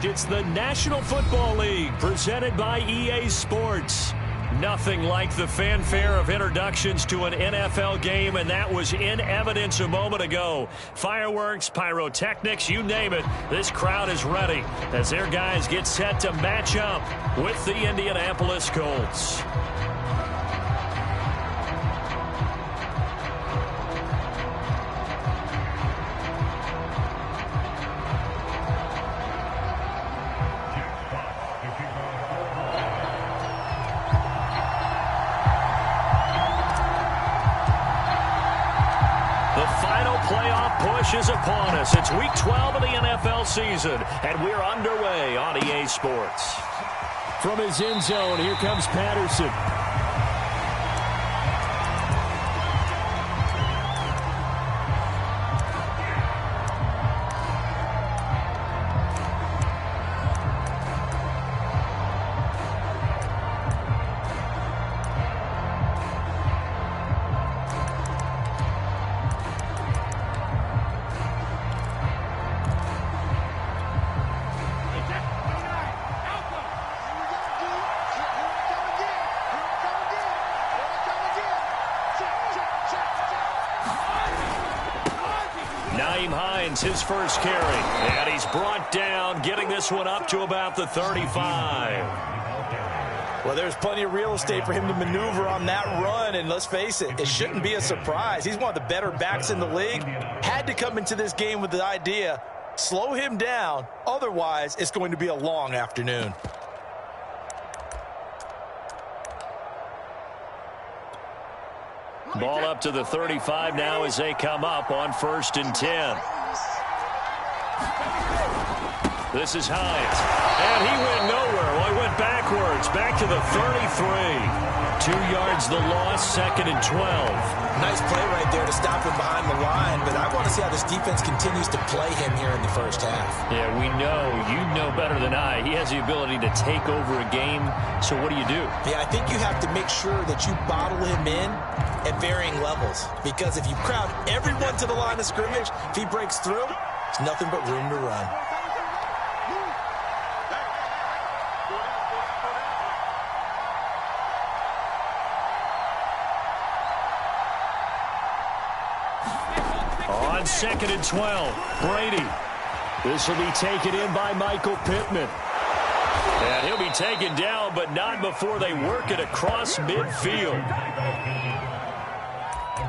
It's the National Football League presented by EA Sports. Nothing like the fanfare of introductions to an NFL game, and that was in evidence a moment ago. Fireworks, pyrotechnics, you name it, this crowd is ready as their guys get set to match up with the Indianapolis Colts. Is upon us. It's week 12 of the NFL season, and we're underway on EA Sports. From his end zone, here comes Patterson. His first carry, and he's brought down, getting this one up to about the 35. Well, there's plenty of real estate for him to maneuver on that run, and let's face it, it shouldn't be a surprise. He's one of the better backs in the league. Had to come into this game with the idea, slow him down, otherwise it's going to be a long afternoon. Ball up to the 35 now as they come up on 1st and 10. This is Hines, and he went nowhere. Well, he went backwards, back to the 33. 2 yards the loss, 2nd and 12. Nice play right there to stop him behind the line, but I want to see how this defense continues to play him here in the first half. Yeah, we know. You know better than I. He has the ability to take over a game, so what do you do? Yeah, I think you have to make sure that you bottle him in at varying levels, because if you crowd everyone to the line of scrimmage, if he breaks through, there's nothing but room to run. On 2nd and 12, Brady. This will be taken in by Michael Pittman. And he'll be taken down, but not before they work it across midfield.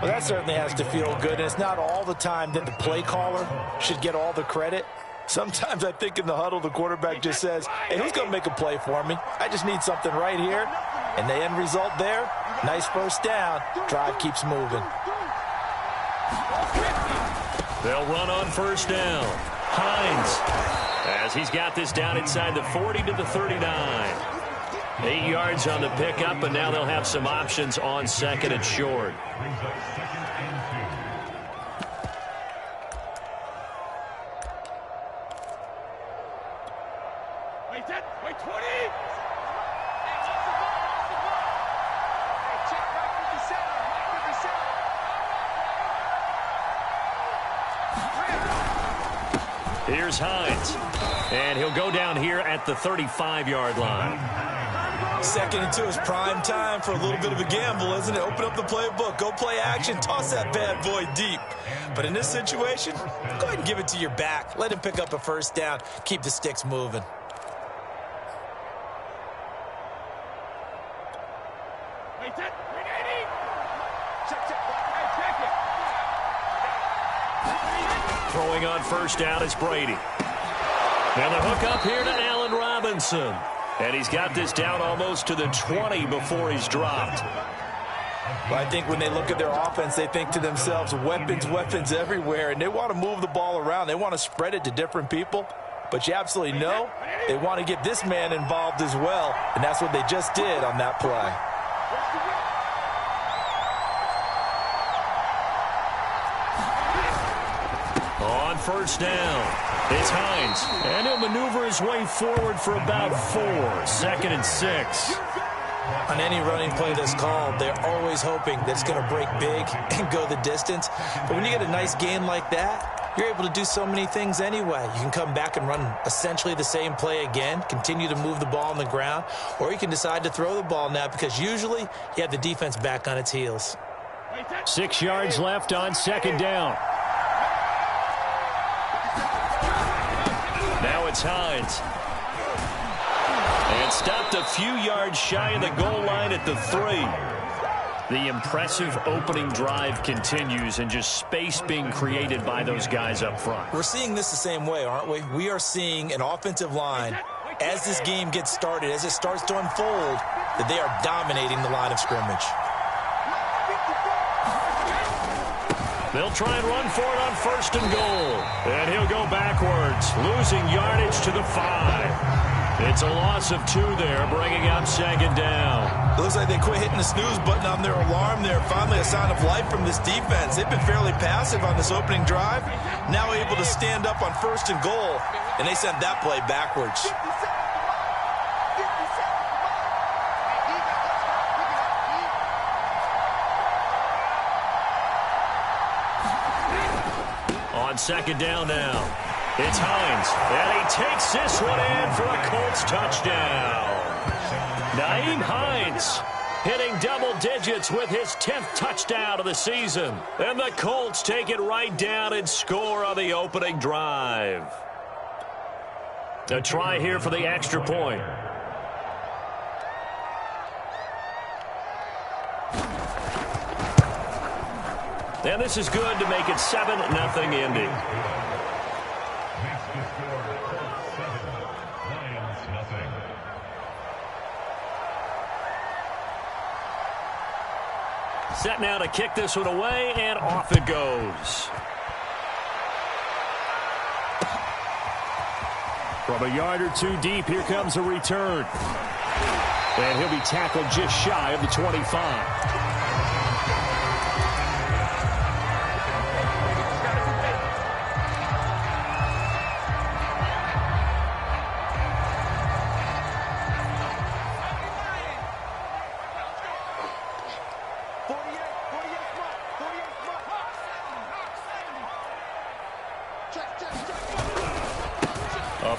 Well, that certainly has to feel good, and it's not all the time that the play caller should get all the credit. Sometimes I think in the huddle, the quarterback just says, hey, who's going to make a play for me? I just need something right here. And the end result there, nice first down. Drive keeps moving. They'll run on 1st down. Hines, as he's got this down inside the 40 to the 39. 8 yards on the pickup, and now they'll have some options on 2nd and short. Wait, 20! Here's Hines, and he'll go down here at the 35-yard line. 2nd and 2 is prime time for a little bit of a gamble, isn't it? Open up the playbook, go play action, toss that bad boy deep. But in this situation, go ahead and give it to your back. Let him pick up a first down, keep the sticks moving. Throwing on 1st down is Brady. And the hook up here to Allen Robinson. And he's got this down almost to the 20 before he's dropped. Well, I think when they look at their offense, they think to themselves, weapons everywhere, and they want to move the ball around. They want to spread it to different people. But you absolutely know they want to get this man involved as well, and that's what they just did on that play. On 1st down, it's Hines, and he'll maneuver his way forward for about 4. 2nd and 6. On any running play that's called, they're always hoping that it's going to break big and go the distance. But when you get a nice gain like that, you're able to do so many things anyway. You can come back and run essentially the same play again, continue to move the ball on the ground, or you can decide to throw the ball now because usually you have the defense back on its heels. 6 yards left on second down. Now it's Hines. And stopped a few yards shy of the goal line at the 3. The impressive opening drive continues and just space being created by those guys up front. We're seeing this the same way, aren't we? We are seeing an offensive line, as this game gets started, as it starts to unfold, that they are dominating the line of scrimmage. They'll try and run for it on 1st and goal. And he'll go backwards, losing yardage to the 5. It's a loss of 2 there, bringing up second down. It looks like they quit hitting the snooze button on their alarm there. Finally a sign of life from this defense. They've been fairly passive on this opening drive. Now able to stand up on 1st and goal, and they sent that play backwards. On second down now. It's Hines, and he takes this one in for a Colts touchdown. Nyheim Hines hitting double digits with his 10th touchdown of the season. And the Colts take it right down and score on the opening drive. A try here for the extra point. And this is good to make it 7-0 Indy. Set now to kick this one away, and off it goes. From a yard or 2 deep, here comes a return. And he'll be tackled just shy of the 25.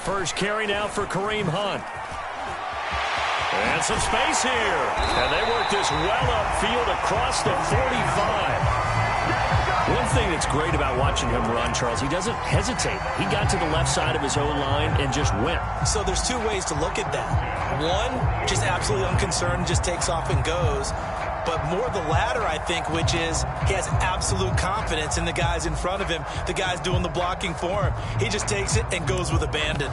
First carry now for Kareem Hunt. And some space here. And they work this well upfield across the 45. One thing that's great about watching him run, Charles, he doesn't hesitate. He got to the left side of his O-line and just went. So there's 2 ways to look at that. One, just absolutely unconcerned, just takes off and goes. But more the latter, I think, which is he has absolute confidence in the guys in front of him, the guys doing the blocking for him. He just takes it and goes with abandon.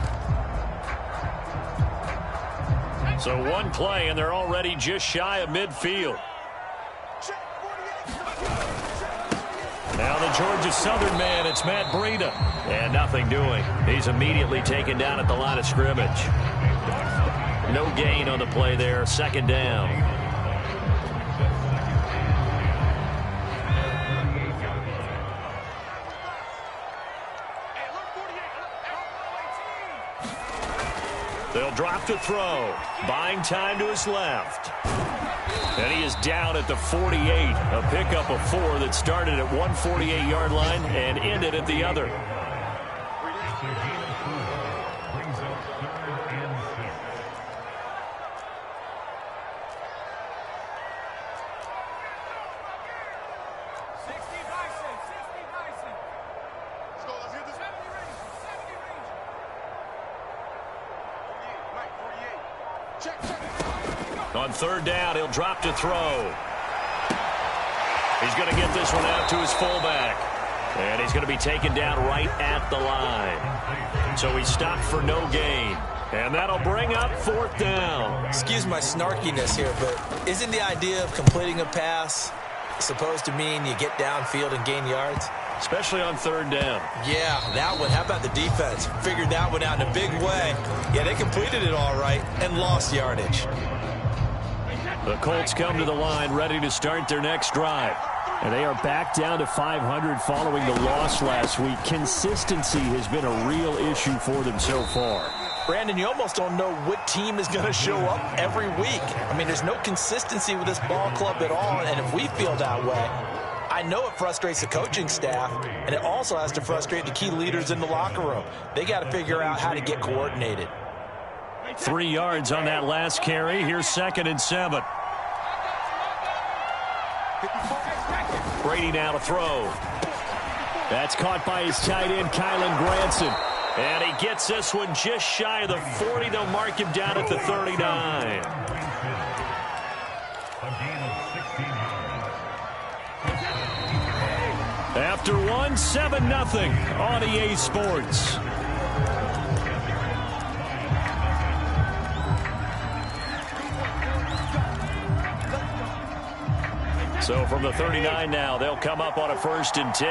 So 1 play, and they're already just shy of midfield. Now the Georgia Southern man, it's Matt Breida. And nothing doing. He's immediately taken down at the line of scrimmage. No gain on the play there, second down. They'll drop to throw. Buying time to his left. And he is down at the 48. A pickup of 4 that started at 148-yard line and ended at the other. On third down, he'll drop to throw. He's going to get this one out to his fullback. And he's going to be taken down right at the line. So he stopped for no gain. And that'll bring up 4th down. Excuse my snarkiness here, but isn't the idea of completing a pass supposed to mean you get downfield and gain yards? Especially on third down. Yeah, that one. How about the defense? Figured that one out in a big way. Yeah, they completed it all right and lost yardage. The Colts come to the line ready to start their next drive. And they are back down to 500 following the loss last week. Consistency has been a real issue for them so far. Brandon, you almost don't know what team is going to show up every week. I mean, there's no consistency with this ball club at all, and if we feel that way, I know it frustrates the coaching staff, and it also has to frustrate the key leaders in the locker room. They got to figure out how to get coordinated. 3 yards on that last carry. Here's 2nd and 7. Brady now to throw. That's caught by his tight end, Kylan Granson. And he gets this one just shy of the 40. They'll mark him down at the 39. After 1, 7-0 on EA Sports. So from the 39 now, they'll come up on a 1st and 10.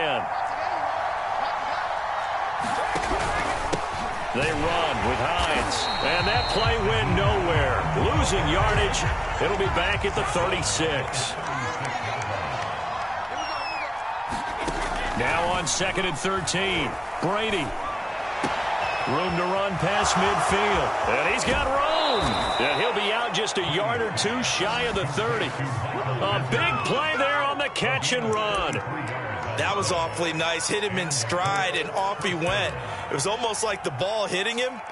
They run with Hines, and that play went nowhere. Losing yardage. It'll be back at the 36. Now on 2nd and 13. Brady. Room to run past midfield. And he's got room. And he'll be out just a yard or 2 shy of the 30. A big play there on the catch and run. That was awfully nice. Hit him in stride, and off he went. It was almost like the ball hitting him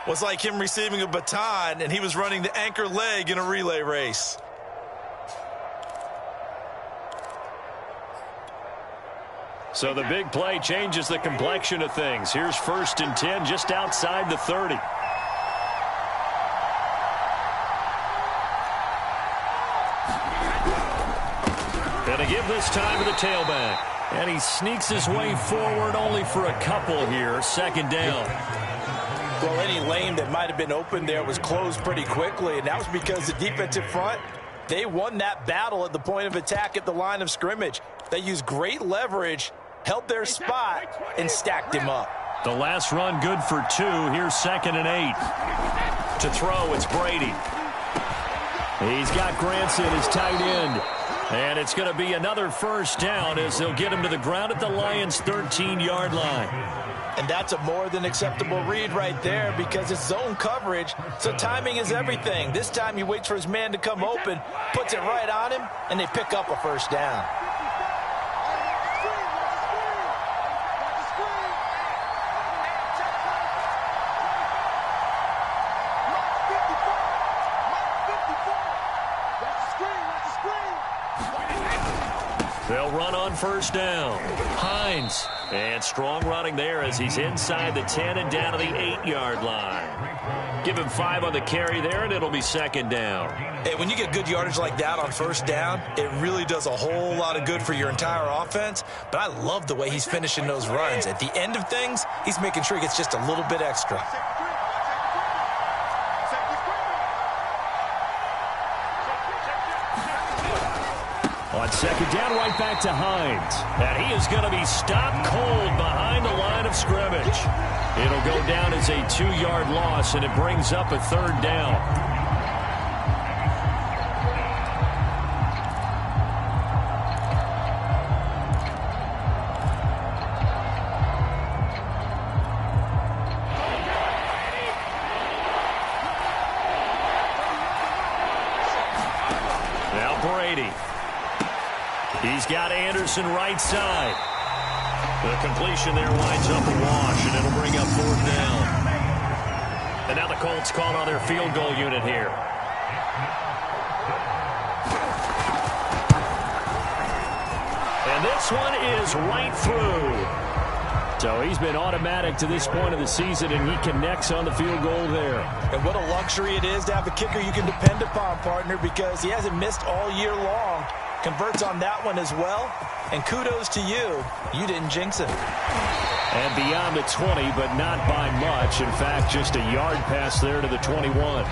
was like him receiving a baton, and he was running the anchor leg in a relay race. So the big play changes the complexion of things. Here's 1st and 10 just outside the 30. And to give this time to the tailback. And he sneaks his way forward only for a couple here. 2nd down. Well, any lane that might have been open there was closed pretty quickly, and that was because the defensive front, they won that battle at the point of attack at the line of scrimmage. They used great leverage, held their spot, and stacked him up. The last run good for 2. Here's 2nd and 8. To throw, it's Brady. He's got Granson, his tight end. And it's going to be another 1st down as they'll get him to the ground at the Lions' 13-yard line. And that's a more than acceptable read right there because it's zone coverage, so timing is everything. This time he waits for his man to come open, puts it right on him, and they pick up a 1st down. They'll run on 1st down. Hines. And strong running there as he's inside the 10 and down to the 8-yard line. Give him 5 on the carry there, and it'll be 2nd down. Hey, when you get good yardage like that on 1st down, it really does a whole lot of good for your entire offense. But I love the way he's finishing those runs. At the end of things, he's making sure he gets just a little bit extra. On 2nd down, right back to Hines. And he is going to be stopped cold behind the line of scrimmage. It'll go down as a 2-yard loss, and it brings up a 3rd down. Now Brady. He's got Anderson right side. The completion there winds up a wash, and it'll bring up 4th down. And now the Colts called on their field goal unit here. And this one is right through. So he's been automatic to this point of the season, and he connects on the field goal there. And what a luxury it is to have a kicker you can depend upon, partner, because he hasn't missed all year long. Converts on that one as well. And kudos to you. You didn't jinx him. And beyond the 20, but not by much. In fact, just a yard pass there to the 21.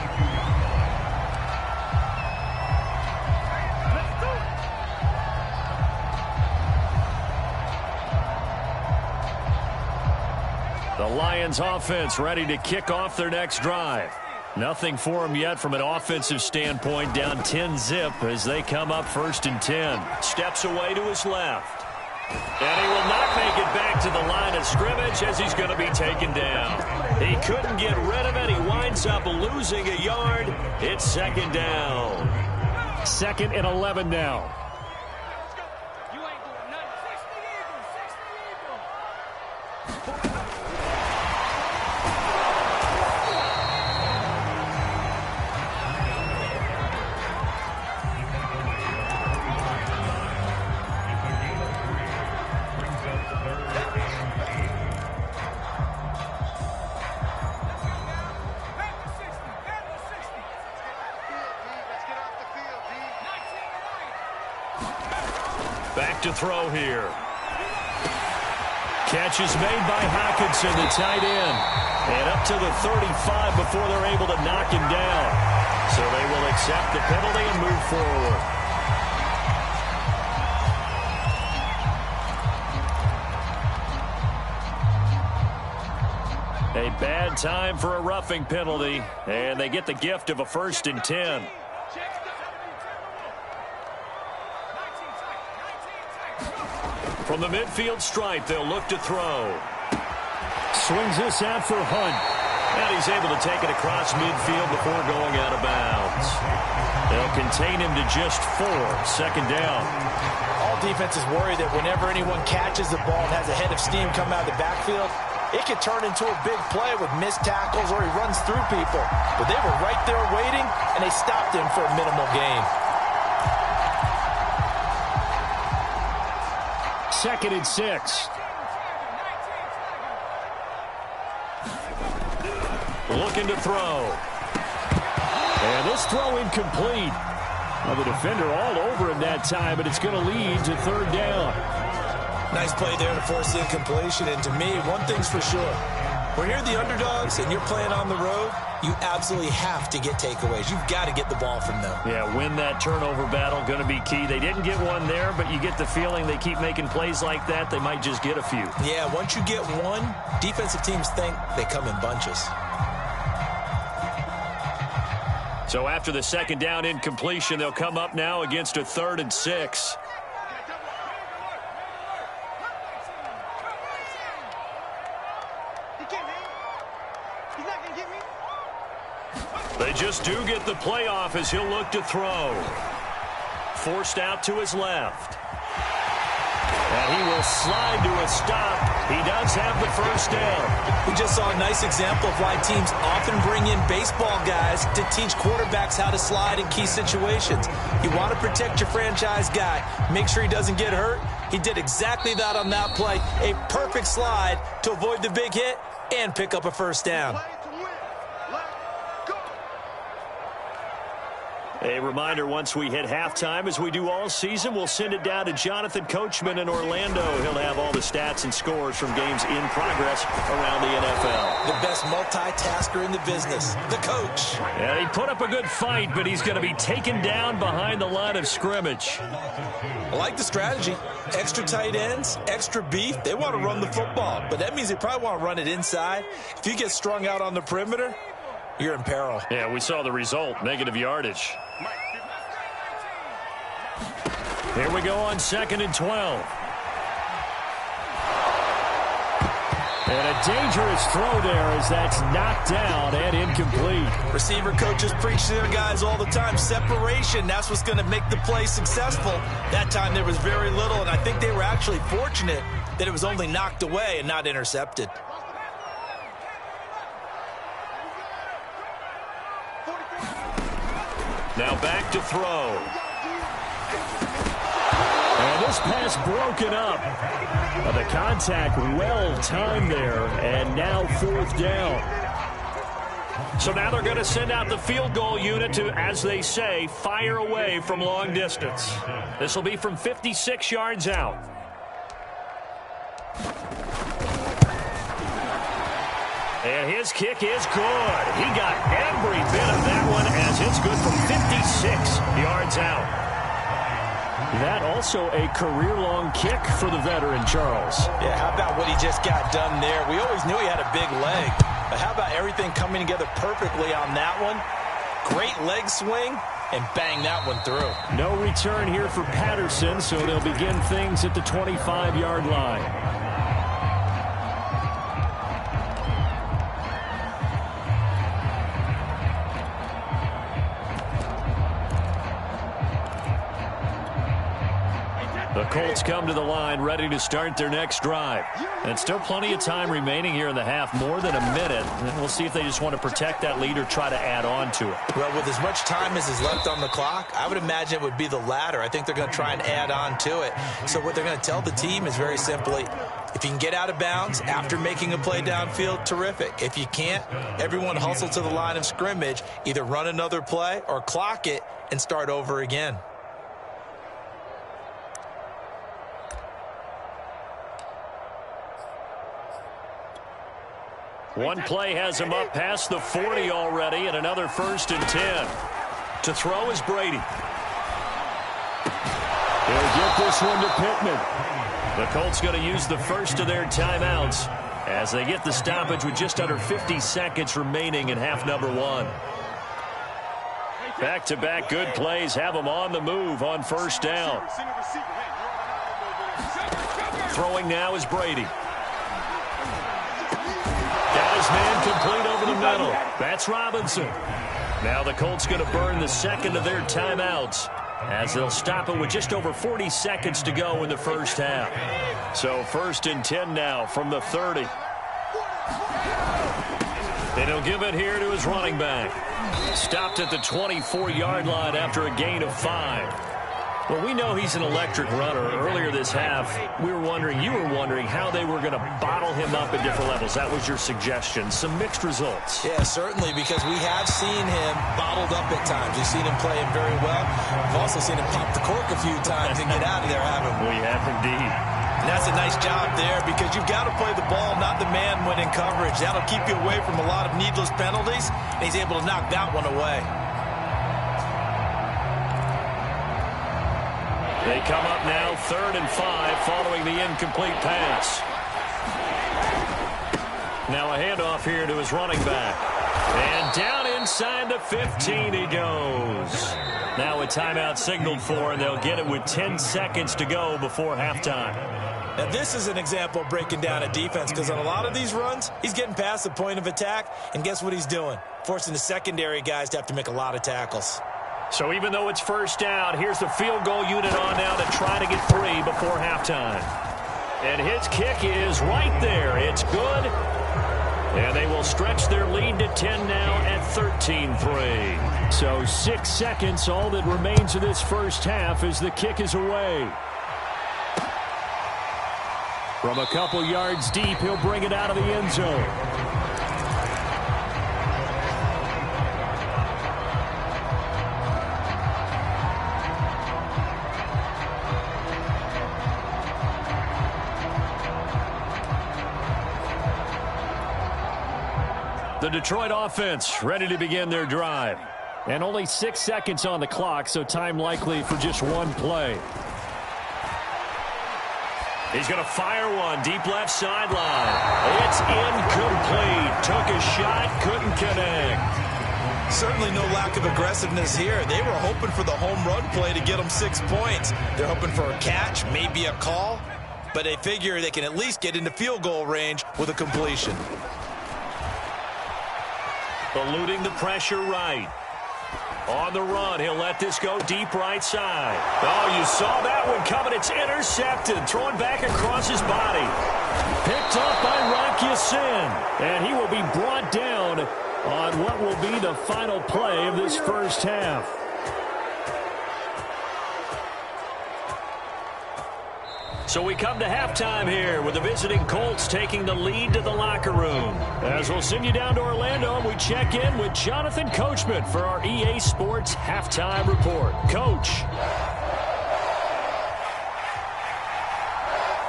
The Lions offense ready to kick off their next drive. Nothing for them yet from an offensive standpoint, down 10-zip as they come up 1st and 10. Steps away to his left. And he will not make it back to the line of scrimmage as he's going to be taken down. He couldn't get rid of it. He winds up losing a yard. It's 2nd down. 2nd and 11 now. Back to throw here. Catch is made by Hockenson, the tight end. And up to the 35 before they're able to knock him down. So they will accept the penalty and move forward. A bad time for a roughing penalty, and they get the gift of a 1st and 10. From the midfield stripe, they'll look to throw. Swings this out for Hunt. And he's able to take it across midfield before going out of bounds. They'll contain him to just 4, 2nd down. All defenses worry that whenever anyone catches the ball and has a head of steam come out of the backfield, it could turn into a big play with missed tackles or he runs through people. But they were right there waiting, and they stopped him for a minimal gain. 2nd and 6. Looking to throw. And this throw incomplete. Well, the defender all over him that time, but it's going to lead to 3rd down. Nice play there to force the incompletion. And to me, one thing's for sure. When you're the underdogs and you're playing on the road, you absolutely have to get takeaways. You've got to get the ball from them. Yeah, win that turnover battle, going to be key. They didn't get one there, but you get the feeling they keep making plays like that, they might just get a few. Yeah, once you get one, defensive teams think they come in bunches. So after the 2nd down incompletion, they'll come up now against a 3rd and 6. They just do get the playoff as he'll look to throw. Forced out to his left. And he will slide to a stop. He does have the 1st down. We just saw a nice example of why teams often bring in baseball guys to teach quarterbacks how to slide in key situations. You want to protect your franchise guy. Make sure he doesn't get hurt. He did exactly that on that play. A perfect slide to avoid the big hit and pick up a 1st down. A reminder, once we hit halftime, as we do all season, we'll send it down to Jonathan Coachman in Orlando. He'll have all the stats and scores from games in progress around the NFL. The best multitasker in the business, the coach. Yeah, he put up a good fight, but he's going to be taken down behind the line of scrimmage. I like the strategy. Extra tight ends, extra beef. They want to run the football, but that means they probably want to run it inside. If you get strung out on the perimeter, you're in peril. Yeah, we saw the result, negative yardage. Here we go on 2nd and 12. And a dangerous throw there as that's knocked down and incomplete. Receiver coaches preach to their guys all the time. Separation, that's what's going to make the play successful. That time there was very little, and I think they were actually fortunate that it was only knocked away and not intercepted. Now back to throw. And this pass broken up. The contact well timed there, and now 4th down. So now they're going to send out the field goal unit to, as they say, fire away from long distance. This will be from 56 yards out. And his kick is good. He got every bit of that one as it's good from 56 yards out. That also a career-long kick for the veteran, Charles. Yeah, how about what he just got done there? We always knew he had a big leg. But how about everything coming together perfectly on that one? Great leg swing, and bang that one through. No return here for Patterson, so they'll begin things at the 25-yard line. The Colts come to the line ready to start their next drive. And still plenty of time remaining here in the half, more than a minute. And we'll see if they just want to protect that lead or try to add on to it. Well, with as much time as is left on the clock, I would imagine it would be the latter. I think they're going to try and add on to it. So what they're going to tell the team is very simply, if you can get out of bounds after making a play downfield, terrific. If you can't, everyone hustle to the line of scrimmage, either run another play or clock it and start over again. One play has him up past the 40 already, and another 1st and 10. To throw is Brady. He'll get this one to Pittman. The Colts going to use the first of their timeouts as they get the stoppage with just under 50 seconds remaining in half number 1. Back-to-back good plays have them on the move on 1st down. Throwing now is Brady. Got his man complete over the middle. That's Robinson. Now the Colts going to burn the second of their timeouts as they'll stop it with just over 40 seconds to go in the 1st half. So 1st and 10 now from the 30. And he'll give it here to his running back. Stopped at the 24-yard line after a gain of 5. Well, we know he's an electric runner. Earlier this half, you were wondering how they were going to bottle him up at different levels. That was your suggestion. Some mixed results. Yeah, certainly, because we have seen him bottled up at times. We've seen him play him very well. We've also seen him pop the cork a few times and get out of there, haven't we? We have indeed. And that's a nice job there because you've got to play the ball, not the man when in coverage. That'll keep you away from a lot of needless penalties, and he's able to knock that one away. They come up now 3rd and 5 following the incomplete pass. Now a handoff here to his running back. And down inside the 15 he goes. Now a timeout signaled for, and they'll get it with 10 seconds to go before halftime. Now this is an example of breaking down a defense because on a lot of these runs, he's getting past the point of attack, and guess what he's doing? Forcing the secondary guys to have to make a lot of tackles. So even though it's 1st down, here's the field goal unit on now to try to get 3 before halftime. And his kick is right there. It's good. And they will stretch their lead to 10 now at 13-3. So 6 seconds, all that remains of this 1st half as the kick is away. From a couple yards deep, he'll bring it out of the end zone. The Detroit offense ready to begin their drive. And only 6 seconds on the clock, so time likely for just one play. He's going to fire one deep left sideline. It's incomplete. Took a shot, couldn't connect. Certainly no lack of aggressiveness here. They were hoping for the home run play to get them 6 points. They're hoping for a catch, maybe a call, but they figure they can at least get into field goal range with a completion. Eluding the pressure right. On the run, he'll let this go deep right side. Oh, you saw that one coming. It's intercepted. Throwing back across his body. Picked up by Rocky Sin. And he will be brought down on what will be the final play of this 1st half. So we come to halftime here with the visiting Colts taking the lead to the locker room. As we'll send you down to Orlando, and we check in with Jonathan Coachman for our EA Sports Halftime Report. Coach.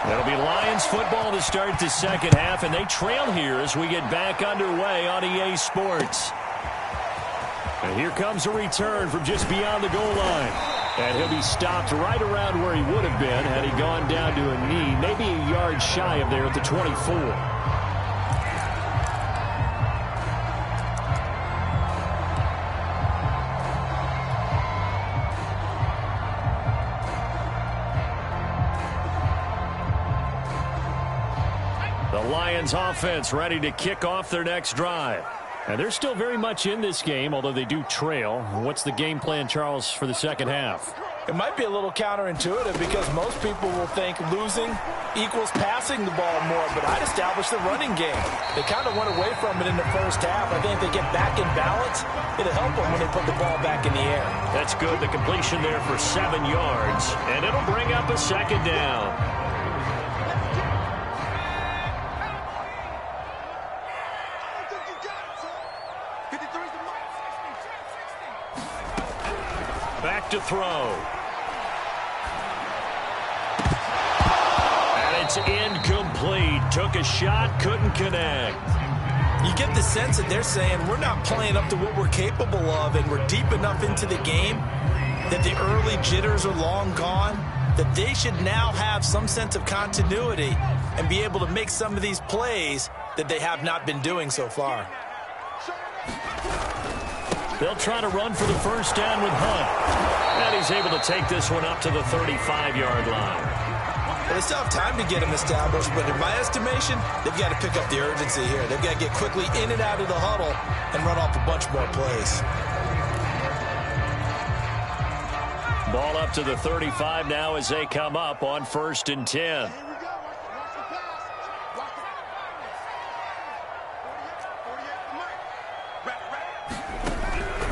It'll be Lions football to start the 2nd half, and they trail here as we get back underway on EA Sports. And here comes a return from just beyond the goal line. And he'll be stopped right around where he would have been had he gone down to a knee, maybe a yard shy of there at the 24. The Lions offense ready to kick off their next drive. And they're still very much in this game, although they do trail. What's the game plan, Charles, for the 2nd half? It might be a little counterintuitive because most people will think losing equals passing the ball more, but I'd establish the running game. They kind of went away from it in the 1st half. I think if they get back in balance, it'll help them when they put the ball back in the air. That's good. The completion there for 7 yards, and it'll bring up a 2nd down. Back to throw. And it's incomplete. Took a shot, couldn't connect. You get the sense that they're saying we're not playing up to what we're capable of, and we're deep enough into the game that the early jitters are long gone, that they should now have some sense of continuity and be able to make some of these plays that they have not been doing so far. They'll try to run for the first down with Hunt. And he's able to take this one up to the 35-yard line. Well, they still have time to get him established, but in my estimation, they've got to pick up the urgency here. They've got to get quickly in and out of the huddle and run off a bunch more plays. Ball up to the 35 now as they come up on 1st and 10.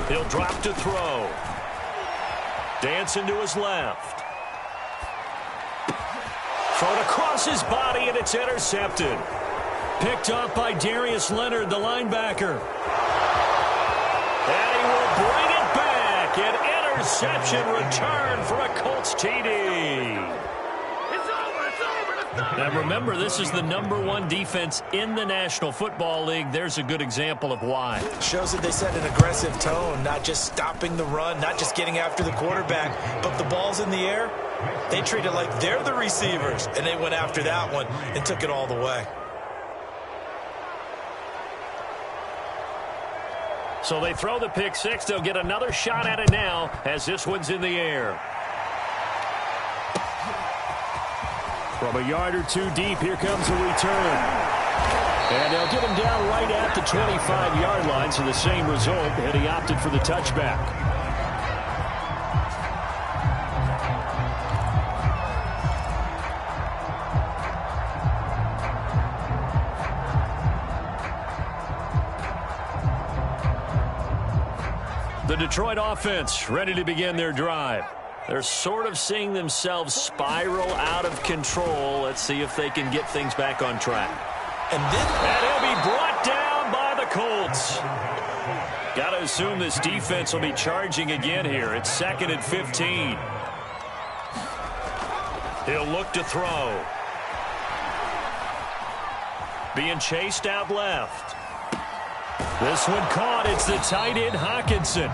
He'll drop to throw. Dancing to his left. Thrown across his body, and it's intercepted. Picked off by Darius Leonard, the linebacker. And he will bring it back. An interception return for a Colts TD. Now remember, this is the #1 defense in the National Football League. There's a good example of why. Shows that they set an aggressive tone, not just stopping the run, not just getting after the quarterback, but the ball's in the air. They treat it like they're the receivers, and they went after that one and took it all the way. So they throw the pick six. They'll get another shot at it now as this one's in the air. From a yard or two deep, here comes a return. And they'll get him down right at the 25-yard line, so the same result, and he opted for the touchback. The Detroit offense ready to begin their drive. They're sort of seeing themselves spiral out of control. Let's see if they can get things back on track. And he'll be brought down by the Colts. Got to assume this defense will be charging again here. It's 2nd and 15. He'll look to throw. Being chased out left. This one caught. It's the tight end, Hawkinson.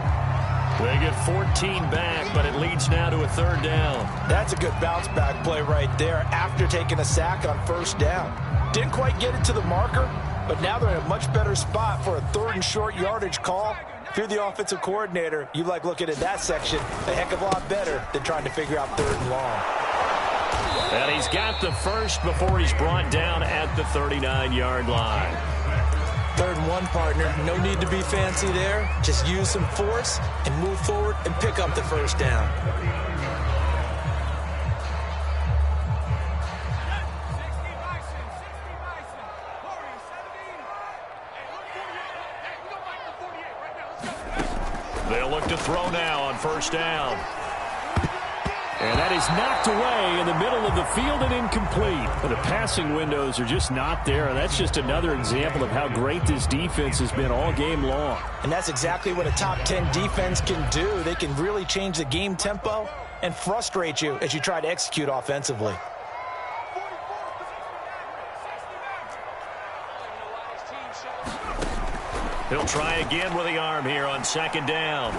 They get 14 back, but it leads now to a 3rd down. That's a good bounce-back play right there after taking a sack on 1st down. Didn't quite get it to the marker, but now they're in a much better spot for a 3rd and short yardage call. If you're the offensive coordinator, you like looking at that section a heck of a lot better than trying to figure out 3rd and long. And he's got the first before he's brought down at the 39-yard line. 3rd and 1, partner. No need to be fancy there. Just use some force and move forward and pick up the 1st down. They'll look to throw now on 1st down. And that is knocked away in the middle of the field and incomplete. The passing windows are just not there. That's just another example of how great this defense has been all game long. And that's exactly what a top 10 defense can do. They can really change the game tempo and frustrate you as you try to execute offensively. He'll try again with the arm here on 2nd down.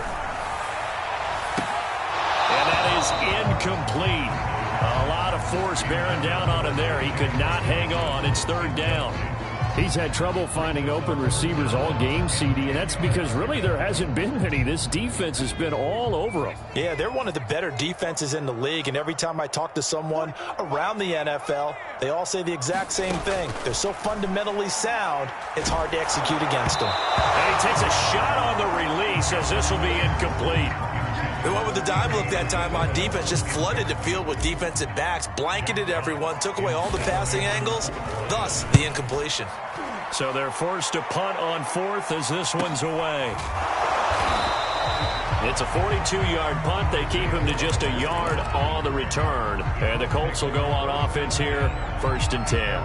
And that is incomplete. A lot of force bearing down on him there. He could not hang on. It's 3rd down. He's had trouble finding open receivers all game, CD, and that's because really there hasn't been any. This defense has been all over him. Yeah, they're one of the better defenses in the league, and every time I talk to someone around the NFL, they all say the exact same thing. They're so fundamentally sound, it's hard to execute against them. And he takes a shot on the release as this will be incomplete. They went with the dime look that time on defense, just flooded the field with defensive backs, blanketed everyone, took away all the passing angles, thus the incompletion. So they're forced to punt on 4th as this one's away. It's a 42-yard punt. They keep him to just a yard on the return. And the Colts will go on offense here, 1st and 10.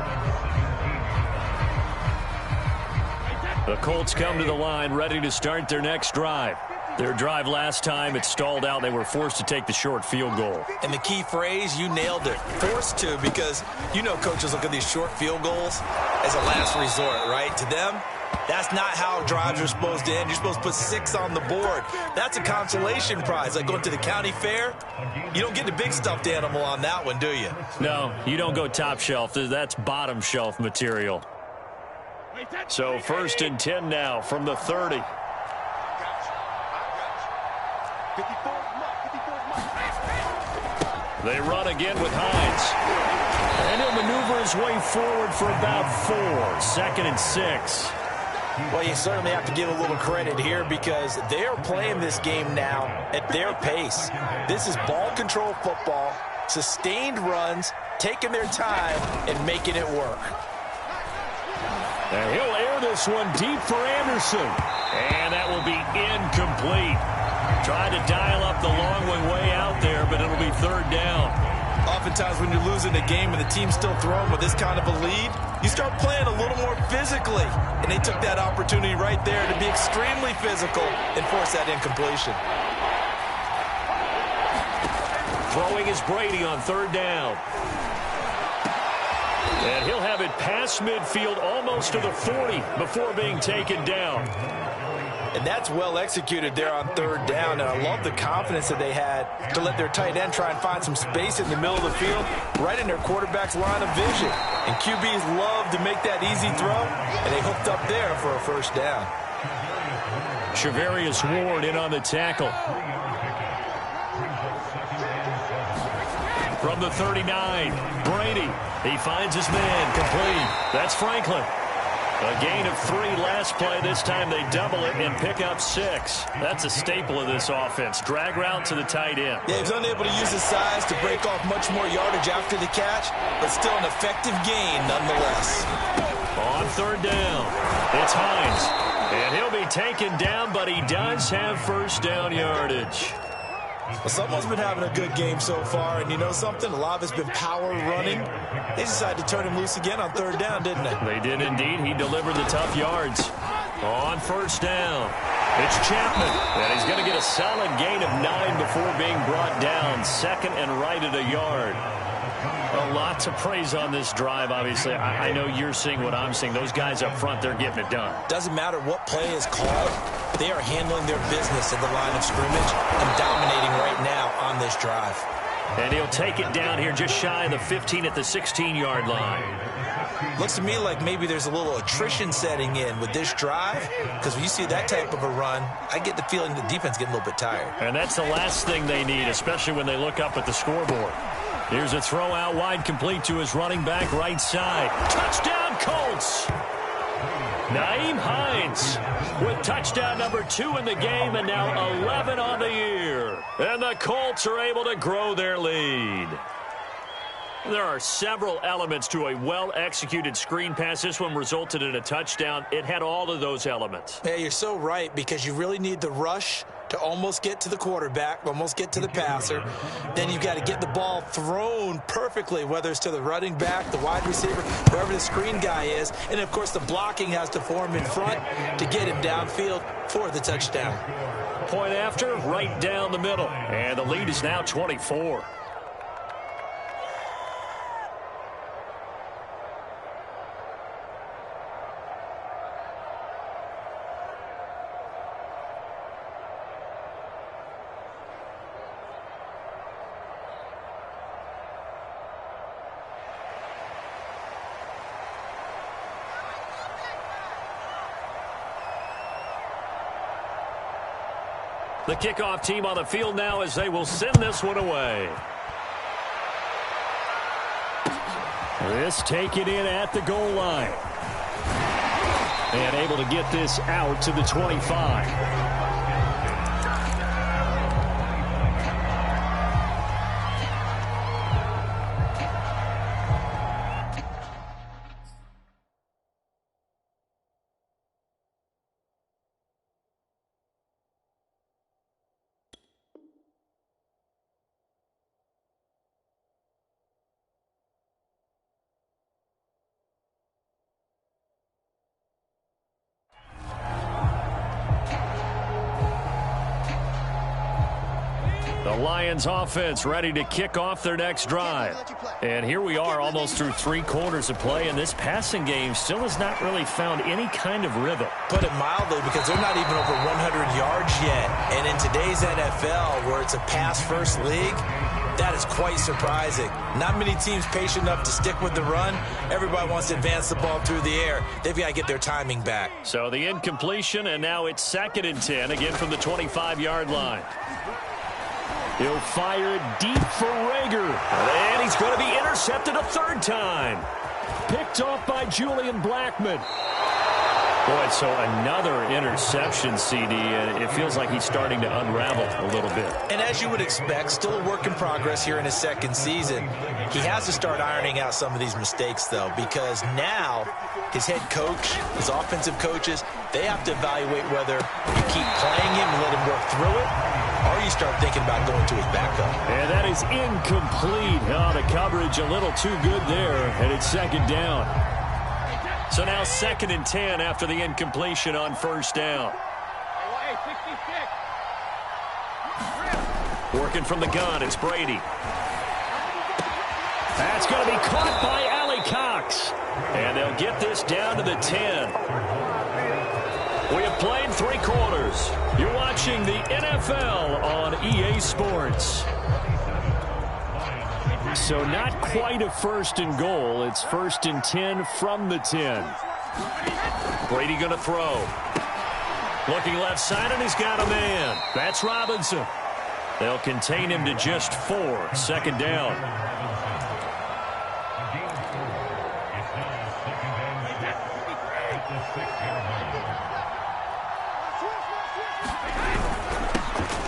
The Colts come to the line ready to start their next drive. Their drive last time, it stalled out. They were forced to take the short field goal. And the key phrase, you nailed it. Forced to, because you know coaches look at these short field goals as a last resort, right? To them, That's not how drives are supposed to end. You're supposed to put 6 on the board. That's a consolation prize. Like going to the county fair, you don't get the big stuffed animal on that one, do you? No, you don't go top shelf. That's bottom shelf material. So 1st and 10 now from the 30. They run again with Hines. And he'll maneuver his way forward for about 4. 2nd and 6. Well, you certainly have to give a little credit here because they're playing this game now at their pace. This is ball control football, sustained runs, taking their time, and making it work. And he'll air this one deep for Anderson. And that will be incomplete. Trying to dial up the long one way out there, but it'll be 3rd down. Oftentimes when you're losing a game and the team's still throwing with this kind of a lead, you start playing a little more physically. And they took that opportunity right there to be extremely physical and force that incompletion. Throwing is Brady on 3rd down. And he'll have it past midfield almost to the 40 before being taken down. And that's well executed there on 3rd down. And I love the confidence that they had to let their tight end try and find some space in the middle of the field, right in their quarterback's line of vision. And QBs love to make that easy throw, and they hooked up there for a 1st down. Charvarius Ward in on the tackle. From the 39, Brady. He finds his man, complete. That's Franklin. A gain of 3 last play. This time they double it and pick up 6. That's a staple of this offense. Drag route to the tight end. Yeah, he's unable to use his size to break off much more yardage after the catch, but still an effective gain nonetheless. On 3rd down, it's Hines. And he'll be taken down, but he does have 1st down yardage. Well, someone's been having a good game so far, and you know something? A lot of it's been power running. They decided to turn him loose again on 3rd down, didn't they? They did indeed. He delivered the tough yards. On 1st down, it's Chapman. And he's going to get a solid gain of 9 before being brought down. 2nd and right at a yard. A lot to praise on this drive, obviously. I know you're seeing what I'm seeing. Those guys up front, they're getting it done. Doesn't matter what play is called. They are handling their business at the line of scrimmage and dominating right now on this drive. And he'll take it down here just shy of the 15 at the 16-yard line. Looks to me like maybe there's a little attrition setting in with this drive, because when you see that type of a run, I get the feeling the defense getting a little bit tired. And that's the last thing they need, especially when they look up at the scoreboard. Here's a throw out wide, complete to his running back right side. Touchdown, Colts! Nyheim Hines with touchdown number 2 in the game, and now 11 on the year. And the Colts are able to grow their lead. There are several elements to a well-executed screen pass. This one resulted in a touchdown. It had all of those elements. Yeah, you're so right, because you really need the rush to almost get to the quarterback, almost get to the passer. Then you've got to get the ball thrown perfectly, whether it's to the running back, the wide receiver, whoever the screen guy is. And, of course, the blocking has to form in front to get him downfield for the touchdown. Point after, right down the middle. And the lead is now 24. The kickoff team on the field now as they will send this one away. This taken in at the goal line. And able to get this out to the 25. Lions offense ready to kick off their next drive. And here we are almost through 3 quarters of play, and this passing game still has not really found any kind of rhythm. Put it mildly, because they're not even over 100 yards yet. And in today's NFL, where it's a pass-first league, that is quite surprising. Not many teams patient enough to stick with the run. Everybody wants to advance the ball through the air. They've got to get their timing back. So the incompletion, and now it's 2nd and 10, again from the 25-yard line. He'll fire it deep for Rager. And he's going to be intercepted a 3rd time. Picked off by Julian Blackmon. Boy, so another interception, CD, and it feels like he's starting to unravel a little bit. And as you would expect, still a work in progress here in his 2nd season. He has to start ironing out some of these mistakes, though, because now his head coach, his offensive coaches, they have to evaluate whether you keep playing him and let him work through it, or you start thinking about going to his backup. And that is incomplete. Oh, the coverage a little too good there, and it's 2nd down. So now 2nd and 10 after the incompletion on 1st down. Working from the gun, it's Brady. That's going to be caught by Allie Cox. And they'll get this down to the 10. We have played 3 quarters. You're watching the NFL on EA Sports. So not quite a 1st and goal. It's 1st and 10 from the 10. Brady going to throw. Looking left side, and he's got a man. That's Robinson. They'll contain him to just 4. 2nd down.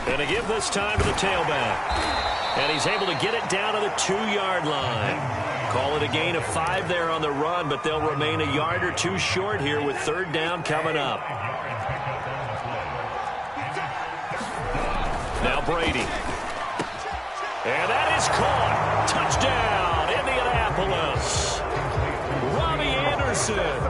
And a give this time to the tailback. And he's able to get it down to the 2-yard line. Call it a gain of 5 there on the run, but they'll remain a yard or 2 short here with 3rd down coming up. Now Brady. And that is caught. Touchdown, Indianapolis. Robbie Anderson.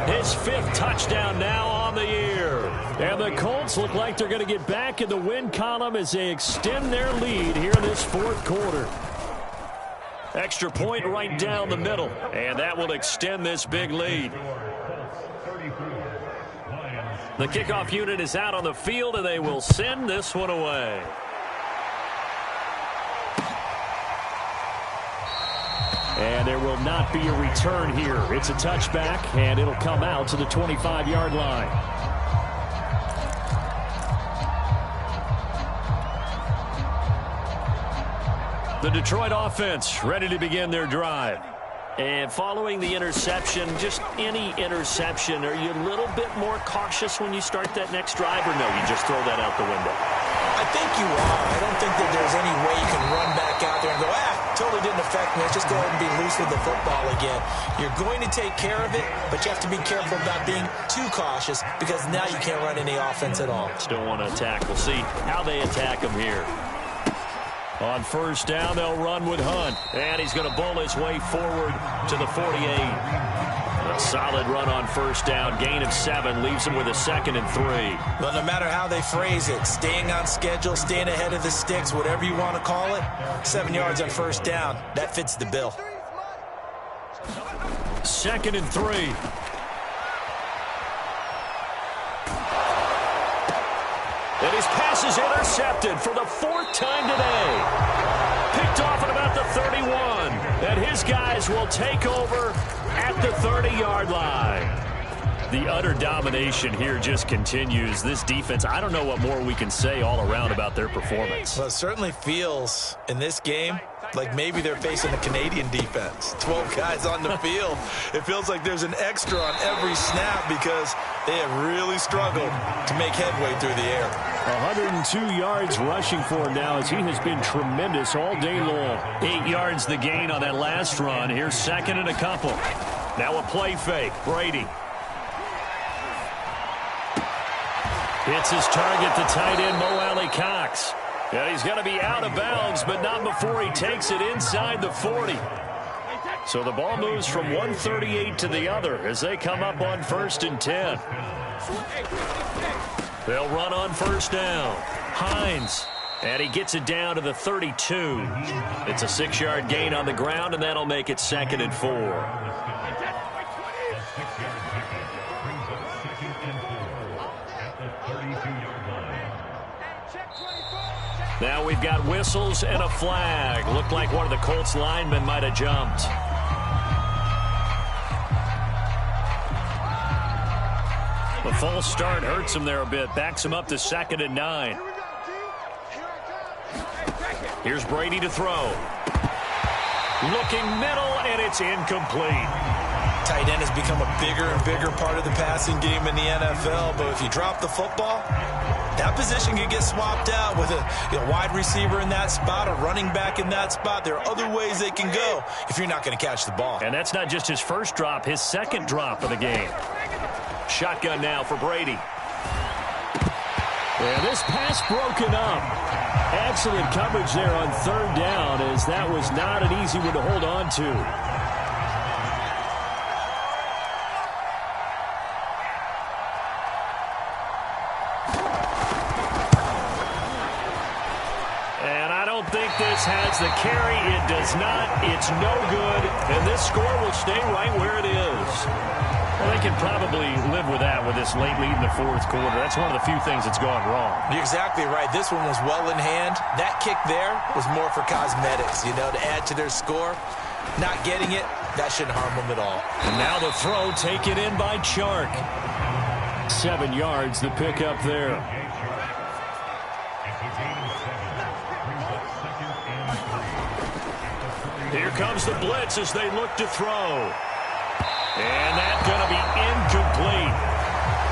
His 5th touchdown now on the year. And the Colts look like they're going to get back in the win column as they extend their lead here in this 4th quarter. Extra point right down the middle, and that will extend this big lead. The kickoff unit is out on the field, and they will send this one away. And there will not be a return here. It's a touchback, and it'll come out to the 25-yard line. The Detroit offense ready to begin their drive. And following the interception, just any interception, are you a little bit more cautious when you start that next drive, or no, you just throw that out the window? I think you are. I don't think that there's any way you can run back out there and go, totally didn't affect me. Let's just go ahead and be loose with the football again. You're going to take care of it, but you have to be careful about being too cautious, because now you can't run any offense at all. Still want to attack. We'll see how they attack him here. On 1st down, they'll run with Hunt. And he's going to bowl his way forward to the 48. A solid run on 1st down. Gain of 7 leaves him with a 2nd and 3. Well, no matter how they phrase it, staying on schedule, staying ahead of the sticks, whatever you want to call it, 7 yards on 1st down, that fits the bill. 2nd and 3. And his pass is intercepted for the 4th time today. Picked off at about the 31. And his guys will take over at the 30-yard line. The utter domination here just continues. This defense, I don't know what more we can say all around about their performance. Well, it certainly feels in this game like maybe they're facing a Canadian defense. 12 guys on the field. It feels like there's an extra on every snap because they have really struggled to make headway through the air. 102 yards rushing for him now as he has been tremendous all day long. 8 yards the gain on that last run. Here's 2nd and a couple. Now a play fake. Brady. Hits his target, the tight end, Mo Cox. And he's going to be out of bounds, but not before he takes it inside the 40. So the ball moves from 138 to the other as they come up on 1st and 10. They'll run on 1st down. Hines And he gets it down to the 32. It's a 6-yard gain on the ground, and that'll make it 2nd and 4. Now we've got whistles and a flag. Looked like one of the Colts linemen might have jumped. The false start hurts him there a bit. Backs him up to 2nd and 9. Here's Brady to throw. Looking middle, and it's incomplete. Tight end has become a bigger and bigger part of the passing game in the NFL, but if you drop the football, that position can get swapped out with a wide receiver in that spot, a running back in that spot. There are other ways they can go if you're not going to catch the ball. And that's not just his first drop, his second drop of the game. Shotgun now for Brady. And this pass broken up. Excellent coverage there on 3rd down, as that was not an easy one to hold on to. And I don't think this has the carry. It does not. It's no good. And this score will stay right where it is. Well, they can probably live with that with this late lead in the 4th quarter. That's one of the few things that's gone wrong. You're exactly right. This one was well in hand. That kick there was more for cosmetics, to add to their score. Not getting it, that shouldn't harm them at all. And now the throw taken in by Chark. 7 yards, the pickup there. Here comes the blitz as they look to throw. And that's going to be incomplete.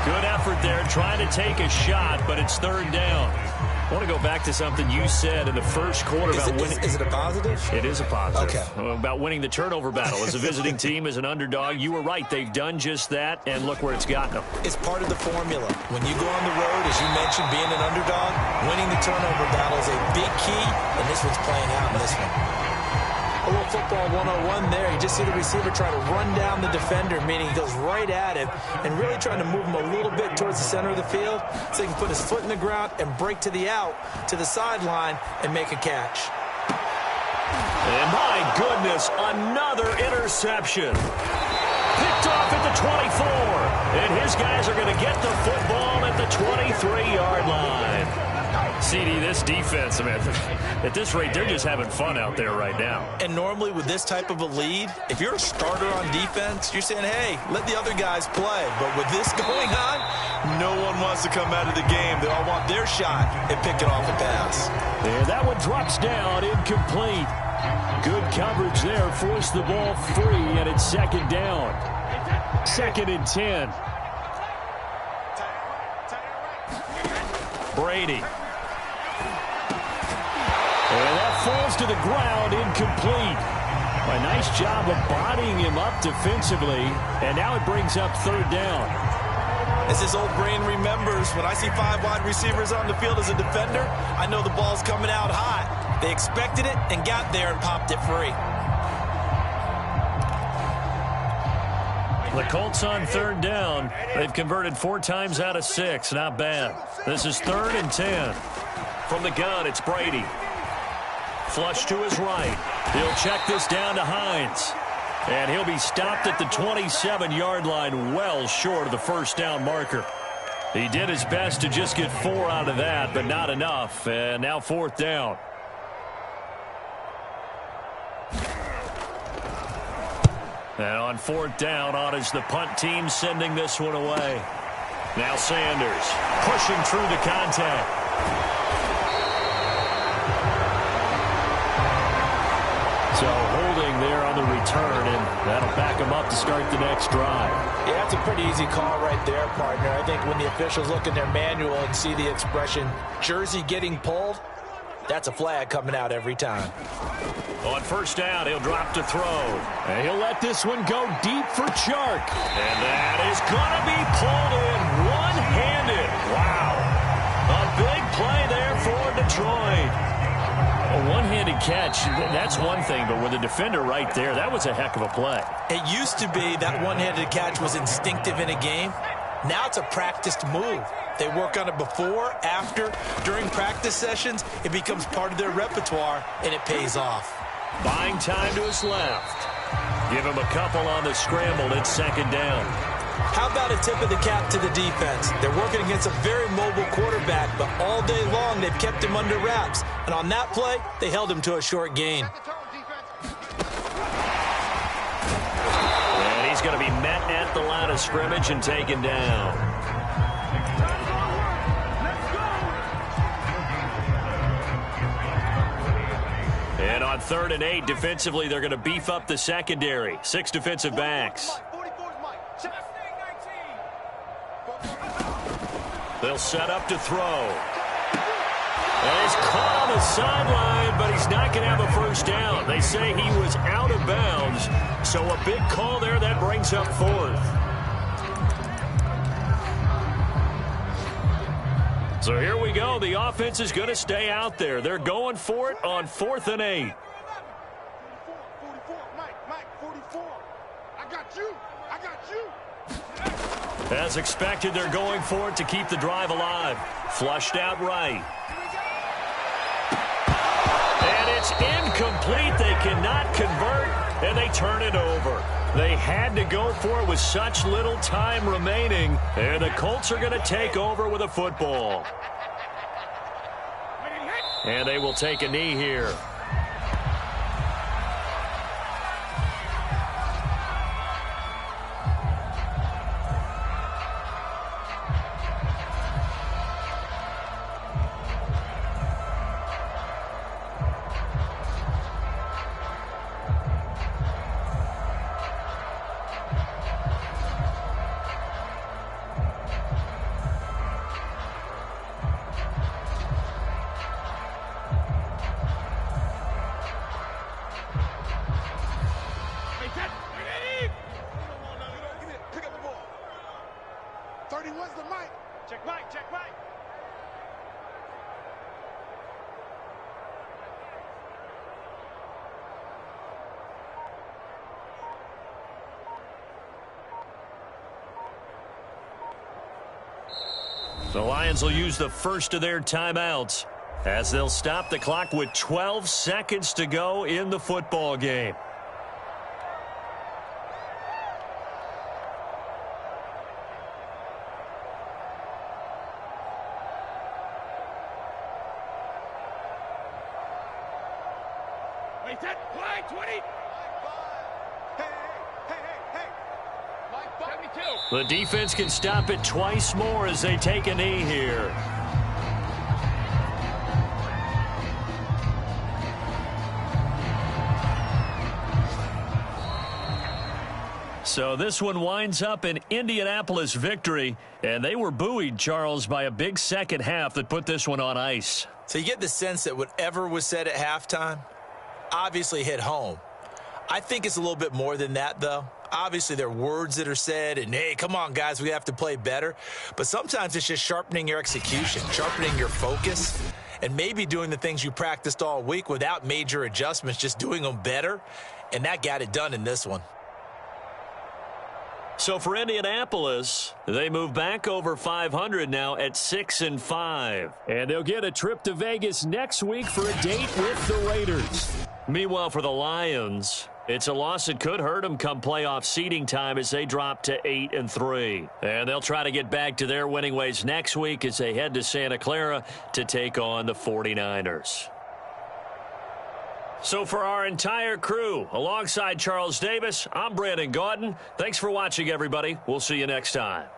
Good effort there, trying to take a shot, but it's 3rd down. I want to go back to something you said in the first quarter about winning. Is it a positive? It is a positive. Okay. About winning the turnover battle. As a visiting team, as an underdog, you were right. They've done just that, and look where it's gotten them. It's part of the formula. When you go on the road, as you mentioned, being an underdog, winning the turnover battle is a big key, and this one's playing out in this one. A little football 101 there. You just see the receiver try to run down the defender, meaning he goes right at him and really trying to move him a little bit towards the center of the field so he can put his foot in the ground and break to the out, to the sideline, and make a catch. And my goodness, another interception. Picked off at the 24. And his guys are going to get the football at the 23-yard line. CD, this defense, I mean, at this rate, they're just having fun out there right now. And normally with this type of a lead, if you're a starter on defense, you're saying, hey, let the other guys play. But with this going on, no one wants to come out of the game. They all want their shot at picking off a pass. And that one drops down, incomplete. Good coverage there, forced the ball free, and it's 2nd down. 2nd and 10. Brady. And that falls to the ground, incomplete. A nice job of bodying him up defensively, and now it brings up 3rd down. As his old brain remembers, when I see 5 wide receivers on the field as a defender, I know the ball's coming out hot. They expected it and got there and popped it free. The Colts on 3rd down. They've converted 4 times out of 6. Not bad. This is 3rd and 10. From the gun, it's Brady. Flush to his right. He'll check this down to Hines. And he'll be stopped at the 27-yard line, well short of the 1st down marker. He did his best to just get 4 out of that, but not enough. And now 4th down. And on 4th down, on is the punt team sending this one away. Now Sanders pushing through the contact. So holding there on the return, and that'll back him up to start the next drive. Yeah, that's a pretty easy call right there, partner. I think when the officials look in their manual and see the expression, jersey getting pulled, that's a flag coming out every time. On 1st down, he'll drop to throw. And he'll let this one go deep for Chark. And that is going to be pulled in one-handed. Wow. A big play there for Detroit. A one-handed catch, that's one thing, but with a defender right there, that was a heck of a play. It used to be that one-handed catch was instinctive in a game. Now it's a practiced move. They work on it before, after, during practice sessions. It becomes part of their repertoire, and it pays off. Buying time to his left. Give him a couple on the scramble. It's second down. How about a tip of the cap to the defense? They're working against a very mobile quarterback, but all day long they've kept him under wraps. And on that play, they held him to a short gain. And he's going to be met at the line of scrimmage and taken down. And on 3rd and 8, defensively, they're going to beef up the secondary. 6 defensive backs. They'll set up to throw. And he's caught on the sideline, but he's not going to have a first down. They say he was out of bounds, so a big call there that brings up 4th. So here we go. The offense is going to stay out there. They're going for it on 4th and 8. 44, Mike, 44. I got you. As expected, they're going for it to keep the drive alive. Flushed out right. And it's incomplete. They cannot convert, and they turn it over. They had to go for it with such little time remaining, and the Colts are going to take over with a football. And they will take a knee here. Check Mike. The Lions will use the first of their timeouts as they'll stop the clock with 12 seconds to go in the football game. Play 20. Hey. Mike 72. The defense can stop it twice more as they take a knee here. So this one winds up an Indianapolis victory, and they were buoyed, Charles, by a big second half that put this one on ice. So you get the sense that whatever was said at halftime obviously hit home. I think it's a little bit more than that, though. Obviously, there are words that are said, and, hey, come on, guys, we have to play better. But sometimes it's just sharpening your execution, sharpening your focus, and maybe doing the things you practiced all week without major adjustments, just doing them better. And that got it done in this one. So for Indianapolis, they move back over 500 now at 6-5. And they'll get a trip to Vegas next week for a date with the Raiders. Meanwhile, for the Lions, it's a loss that could hurt them come playoff seeding time as they drop to 8-3. And they'll try to get back to their winning ways next week as they head to Santa Clara to take on the 49ers. So for our entire crew, alongside Charles Davis, I'm Brandon Gaudin. Thanks for watching, everybody. We'll see you next time.